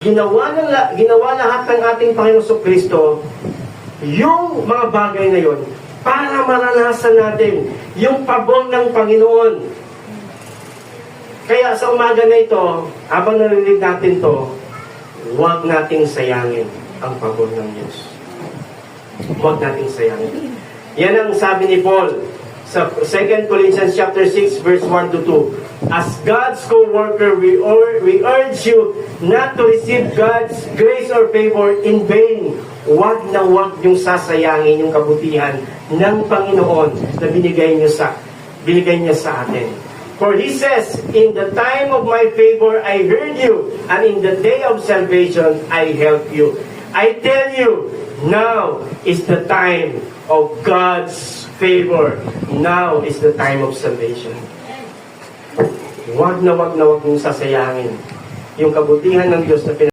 Ginawa lahat ng ating Panginoon Kristo yung mga bagay na yon para maranasan natin yung pabor ng Panginoon. Kaya sa umaga na ito, habang narinig natin to, huwag nating sayangin ang pabor ng Diyos. Huwag nating sayangin. Yan ang sabi ni Paul sa 2 Corinthians chapter 6 verse 1 to 2. As God's co-worker, we urge you not to receive God's grace or favor in vain. Huwag na huwag yung sasayangin yung kabutihan ng Panginoon na binigay niya sa atin. For He says, in the time of my favor, I heard you, and in the day of salvation, I helped you. I tell you, now is the time of God's favor. Now is the time of salvation. Huwag na huwag yung sasayangin yung kabutihan ng Diyos na